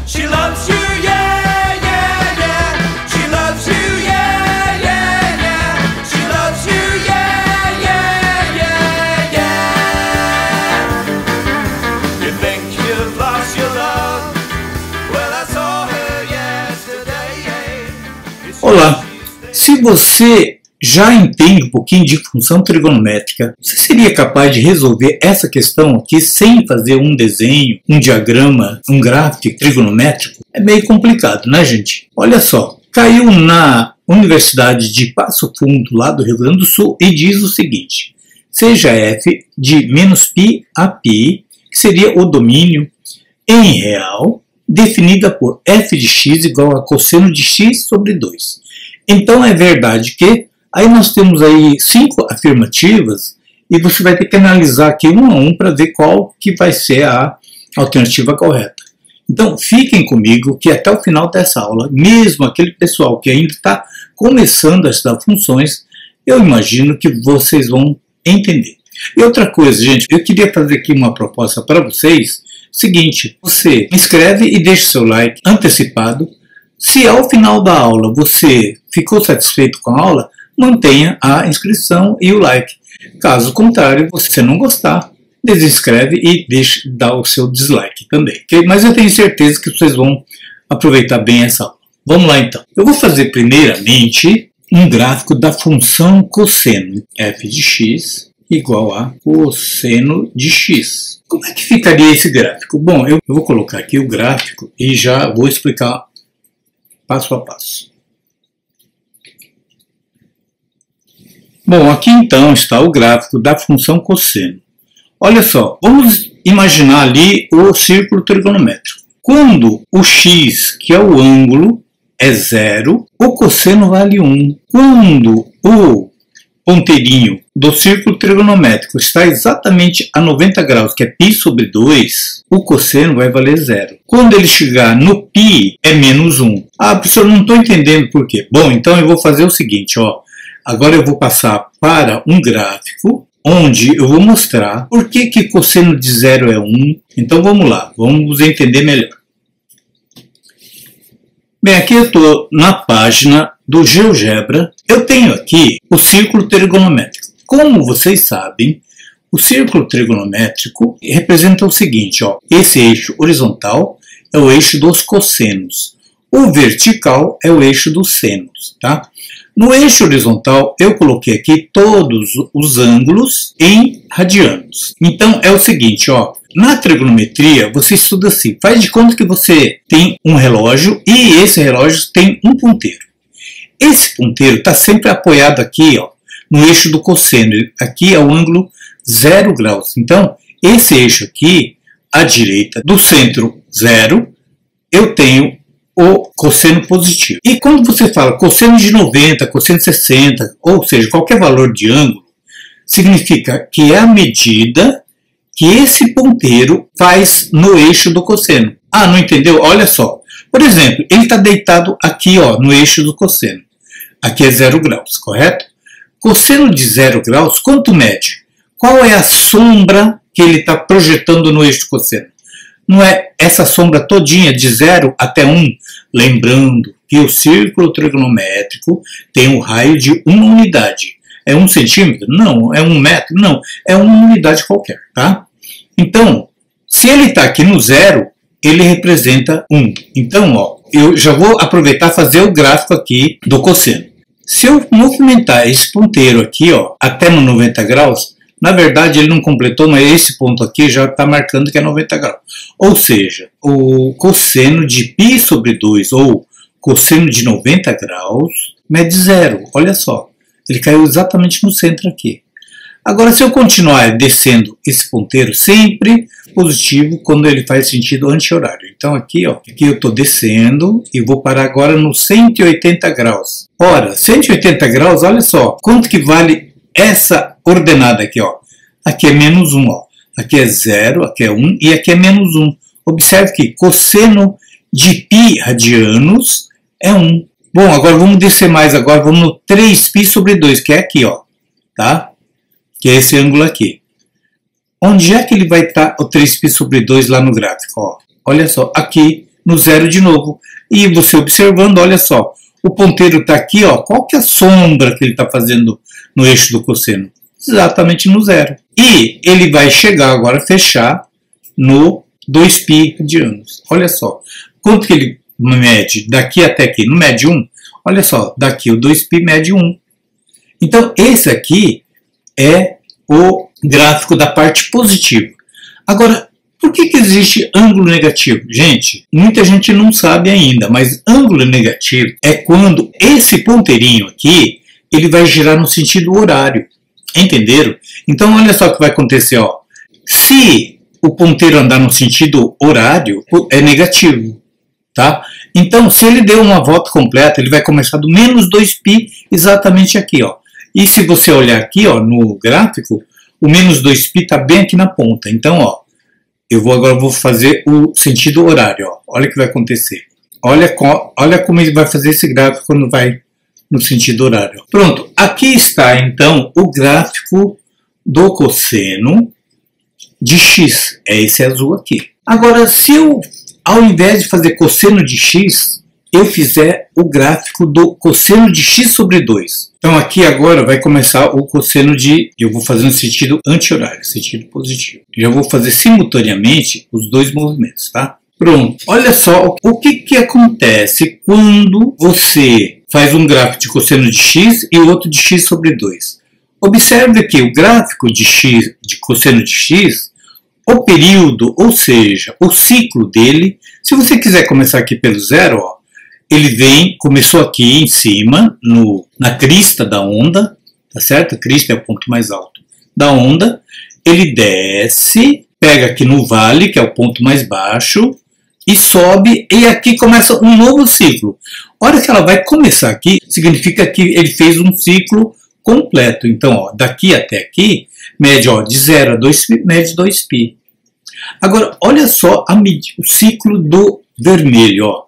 She loves you, yeah, yeah, yeah. She loves you, yeah, yeah, yeah. She loves you, yeah, yeah, yeah, yeah. You think you've lost your love? Well, I saw her yesterday. Olá, se você já entende um pouquinho de função trigonométrica, você seria capaz de resolver essa questão aqui sem fazer um desenho, um diagrama, um gráfico trigonométrico? É meio complicado, né, gente? Olha só, caiu na Universidade de Passo Fundo, lá do Rio Grande do Sul, e diz o seguinte: seja f de menos π a π, que seria o domínio em real, definida por f de x igual a cosseno de x sobre 2. Então é verdade que aí nós temos aí 5 afirmativas e você vai ter que analisar aqui um a um para ver qual que vai ser a alternativa correta. Então fiquem comigo que até o final dessa aula, mesmo aquele pessoal que ainda está começando a estudar funções, eu imagino que vocês vão entender. E outra coisa, gente, eu queria fazer aqui uma proposta para vocês. Seguinte, você inscreve e deixa seu like antecipado. Se ao final da aula você ficou satisfeito com a aula, mantenha a inscrição e o like. Caso contrário, você não gostar, desinscreve e dá o seu dislike também. Okay? Mas eu tenho certeza que vocês vão aproveitar bem essa aula. Vamos lá então. Eu vou fazer primeiramente um gráfico da função cosseno. F de x igual a cosseno de x. Como é que ficaria esse gráfico? Bom, eu vou colocar aqui o gráfico e já vou explicar passo a passo. Bom, aqui então está o gráfico da função cosseno. Olha só, vamos imaginar ali o círculo trigonométrico. Quando o x, que é o ângulo, é 0, o cosseno vale 1. Quando o ponteirinho do círculo trigonométrico está exatamente a 90 graus, que é π sobre 2, o cosseno vai valer 0. Quando ele chegar no π, é menos 1. Ah, professor, não estou entendendo por quê. Bom, então eu vou fazer o seguinte, ó. Agora eu vou passar para um gráfico onde eu vou mostrar por que cosseno de 0 é 1. Então vamos lá, vamos entender melhor. Bem, aqui eu estou na página do GeoGebra. Eu tenho aqui o círculo trigonométrico. Como vocês sabem, o círculo trigonométrico representa o seguinte, ó. Esse eixo horizontal é o eixo dos cossenos. O vertical é o eixo dos senos, tá? No eixo horizontal, eu coloquei aqui todos os ângulos em radianos. Então, é o seguinte, ó. Na trigonometria, você estuda assim. Faz de conta que você tem um relógio e esse relógio tem um ponteiro. Esse ponteiro está sempre apoiado aqui, ó, no eixo do cosseno. Aqui é o ângulo 0 graus. Então, esse eixo aqui, à direita do centro 0, eu tenho o cosseno positivo. E quando você fala cosseno de 90, cosseno de 60, ou seja, qualquer valor de ângulo, significa que é a medida que esse ponteiro faz no eixo do cosseno. Ah, não entendeu? Olha só. Por exemplo, ele está deitado aqui, ó, no eixo do cosseno. Aqui é 0 graus, correto? Cosseno de 0 graus, quanto mede? Qual é a sombra que ele está projetando no eixo do cosseno? Não é essa sombra todinha de 0 até 1? Lembrando que o círculo trigonométrico tem um raio de 1 unidade. É 1 centímetro? Não. É 1 metro? Não. É 1 unidade qualquer, tá? Então, se ele está aqui no 0, ele representa 1. Então, ó, eu já vou aproveitar e fazer o gráfico aqui do cosseno. Se eu movimentar esse ponteiro aqui, ó, até no 90 graus, na verdade ele não completou, mas esse ponto aqui já está marcando que é 90 graus. Ou seja, o cosseno de π sobre 2, ou cosseno de 90 graus, mede 0. Olha só, ele caiu exatamente no centro aqui. Agora, se eu continuar descendo esse ponteiro, sempre positivo quando ele faz sentido anti-horário. Então aqui, ó, aqui eu estou descendo e vou parar agora no 180 graus. Ora, 180 graus, olha só, quanto que vale essa ordenada aqui, ó. Aqui é menos 1, ó. Aqui é 0, aqui é 1 e aqui é menos 1. Observe que cosseno de π radianos é 1. Bom, agora vamos descer mais, agora vamos no 3π sobre 2, que é aqui, ó. Tá? Que é esse ângulo aqui. Onde é que ele vai estar o 3π sobre 2 lá no gráfico? Ó, olha só, aqui no zero de novo. E você observando, olha só, o ponteiro está aqui, ó, qual que é a sombra que ele está fazendo no eixo do cosseno? Exatamente no zero. E ele vai chegar agora, fechar no 2π radianos. Olha só, quanto que ele mede daqui até aqui? Não mede 1? Olha só, daqui o 2π mede 1. Então, esse aqui é o gráfico da parte positiva. Agora, por que existe ângulo negativo? Gente, muita gente não sabe ainda, mas ângulo negativo é quando esse ponteirinho aqui, ele vai girar no sentido horário. Entenderam? Então, olha só o que vai acontecer, ó. Se o ponteiro andar no sentido horário, é negativo, tá? Então, se ele deu uma volta completa, ele vai começar do menos 2π exatamente aqui, ó. E se você olhar aqui, ó, no gráfico, o menos 2π está bem aqui na ponta. Então, ó, agora vou fazer o sentido horário, ó. Olha o que vai acontecer. Olha como ele vai fazer esse gráfico quando vai no sentido horário. Pronto, aqui está então o gráfico do cosseno de x. É esse azul aqui. Agora, se eu, ao invés de fazer cosseno de x, eu fizer o gráfico do cosseno de x sobre 2. Então aqui agora vai começar o cosseno de... Eu vou fazer no sentido anti-horário, sentido positivo. Já vou fazer simultaneamente os dois movimentos, tá? Pronto. Olha só o que acontece quando você faz um gráfico de cosseno de x e outro de x sobre 2. Observe que o gráfico de x, de cosseno de x, o período, ou seja, o ciclo dele, se você quiser começar aqui pelo zero, ó, ele começou aqui em cima, na crista da onda, tá certo? A crista é o ponto mais alto da onda. Ele desce, pega aqui no vale, que é o ponto mais baixo, e sobe, e aqui começa um novo ciclo. A hora que ela vai começar aqui, significa que ele fez um ciclo completo. Então, ó, daqui até aqui, mede ó, de 0 a 2π, mede 2π. Agora, olha só o ciclo do vermelho, ó.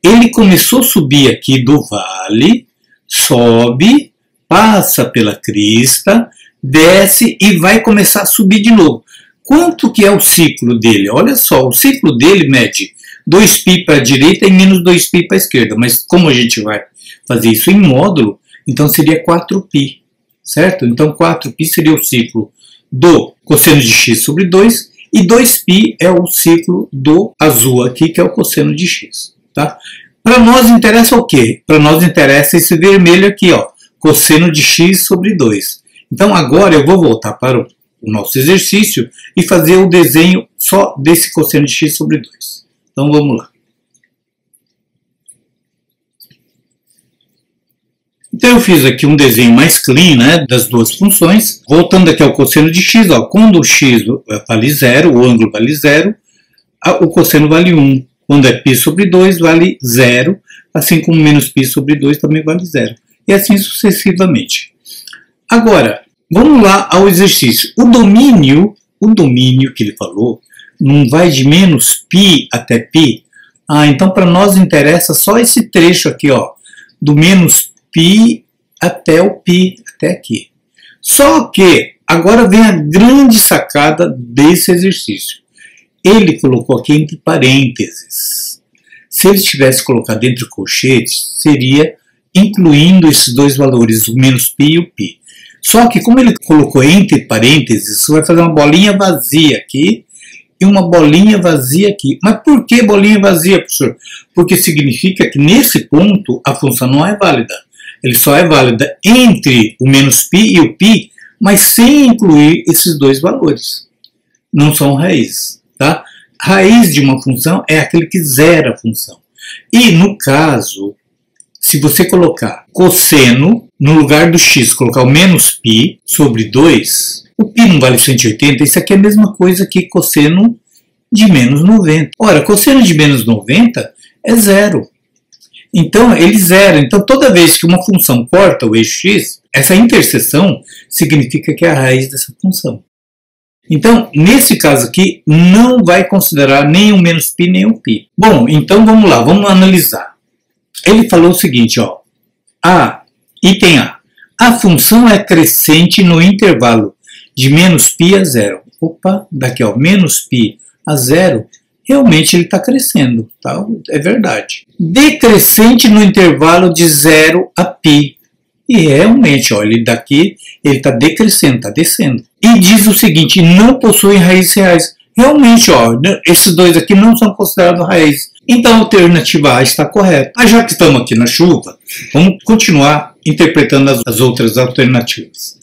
Ele começou a subir aqui do vale, sobe, passa pela crista, desce e vai começar a subir de novo. Quanto que é o ciclo dele? Olha só, o ciclo dele mede 2π para a direita e menos 2π para a esquerda. Mas como a gente vai fazer isso em módulo, então seria 4π, certo? Então 4π seria o ciclo do cosseno de x sobre 2 e 2π é o ciclo do azul aqui, que é o cosseno de x. Tá? Para nós interessa o quê? Para nós interessa esse vermelho aqui, ó, cosseno de x sobre 2. Então agora eu vou voltar para o nosso exercício e fazer o desenho só desse cosseno de x sobre 2. Então vamos lá. Então eu fiz aqui um desenho mais clean, né, das duas funções. Voltando aqui ao cosseno de x, ó, quando o x vale 0, o ângulo vale 0, o cosseno vale 1. Quando é π sobre 2, vale 0, assim como menos π sobre 2 também vale 0. E assim sucessivamente. Agora, vamos lá ao exercício. O domínio que ele falou, não vai de menos π até π. Então para nós interessa só esse trecho aqui, ó, do menos π até o π, até aqui. Só que agora vem a grande sacada desse exercício. Ele colocou aqui entre parênteses. Se ele tivesse colocado entre colchetes, seria incluindo esses dois valores, o menos π e o π. Só que como ele colocou entre parênteses, você vai fazer uma bolinha vazia aqui e uma bolinha vazia aqui. Mas por que bolinha vazia, professor? Porque significa que nesse ponto a função não é válida. Ele só é válida entre o menos π e o π, mas sem incluir esses dois valores. Não são raízes. Tá? Raiz de uma função é aquele que zera a função. E no caso, se você colocar cosseno, no lugar do x, colocar o menos π sobre 2, o π não vale 180, isso aqui é a mesma coisa que cosseno de menos 90. Ora, cosseno de menos 90 é zero. Então, ele zera. Então, toda vez que uma função corta o eixo x, essa interseção significa que é a raiz dessa função. Então, nesse caso aqui, não vai considerar nem o menos π nem o π. Bom, então vamos lá, vamos analisar. Ele falou o seguinte, ó, item A. A função é crescente no intervalo de menos π a 0. Opa, daqui ó, menos π a 0 realmente ele está crescendo, tá? É verdade. Decrescente no intervalo de 0 a π. E realmente, olha, ele daqui ele está decrescendo, está descendo. E diz o seguinte, não possuem raízes reais. Realmente, ó, esses dois aqui não são considerados raízes. Então a alternativa A está correta. Mas já que estamos aqui na chuva, vamos continuar interpretando as outras alternativas.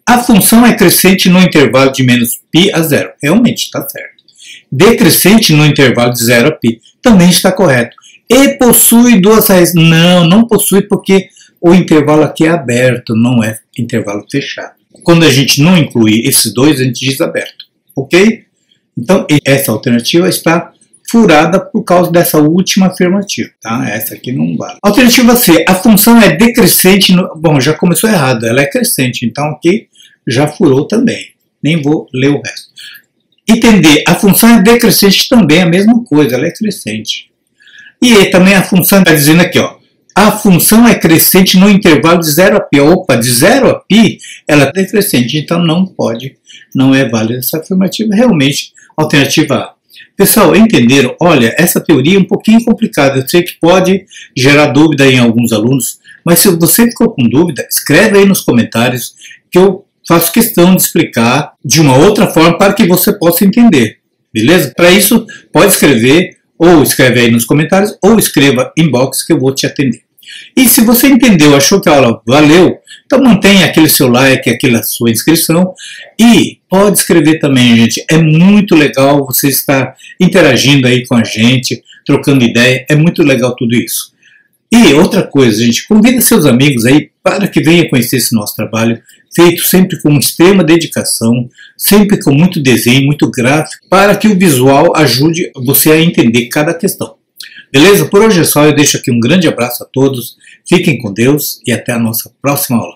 A função é crescente no intervalo de menos π a 0. Realmente está certo. Decrescente no intervalo de 0 a π. Também está correto. E possui duas raízes. Não, não possui porque o intervalo aqui é aberto, não é intervalo fechado. Quando a gente não inclui esses dois, a gente diz aberto. Ok? Então, essa alternativa está furada por causa dessa última afirmativa. Tá? Essa aqui não vale. Alternativa C. A função é decrescente. Bom, já começou errado. Ela é crescente. Então, aqui já furou também. Nem vou ler o resto. Item D. A função é decrescente também. A mesma coisa. Ela é crescente. E também a função está dizendo aqui, ó. A função é crescente no intervalo de 0 a π. Opa, de 0 a π, ela é decrescente, então não pode, não é válida essa afirmativa. Realmente, alternativa A. Pessoal, entenderam? Olha, essa teoria é um pouquinho complicada. Eu sei que pode gerar dúvida em alguns alunos, mas se você ficou com dúvida, escreve aí nos comentários que eu faço questão de explicar de uma outra forma para que você possa entender. Beleza? Para isso, pode escrever, ou escreve aí nos comentários, ou escreva inbox que eu vou te atender. E se você entendeu, achou que a aula valeu, então mantenha aquele seu like, aquela sua inscrição e pode escrever também, gente. É muito legal você estar interagindo aí com a gente, trocando ideia, é muito legal tudo isso. E outra coisa, gente, convida seus amigos aí para que venham conhecer esse nosso trabalho, feito sempre com extrema dedicação, sempre com muito desenho, muito gráfico, para que o visual ajude você a entender cada questão. Beleza? Por hoje é só, eu deixo aqui um grande abraço a todos, fiquem com Deus e até a nossa próxima aula.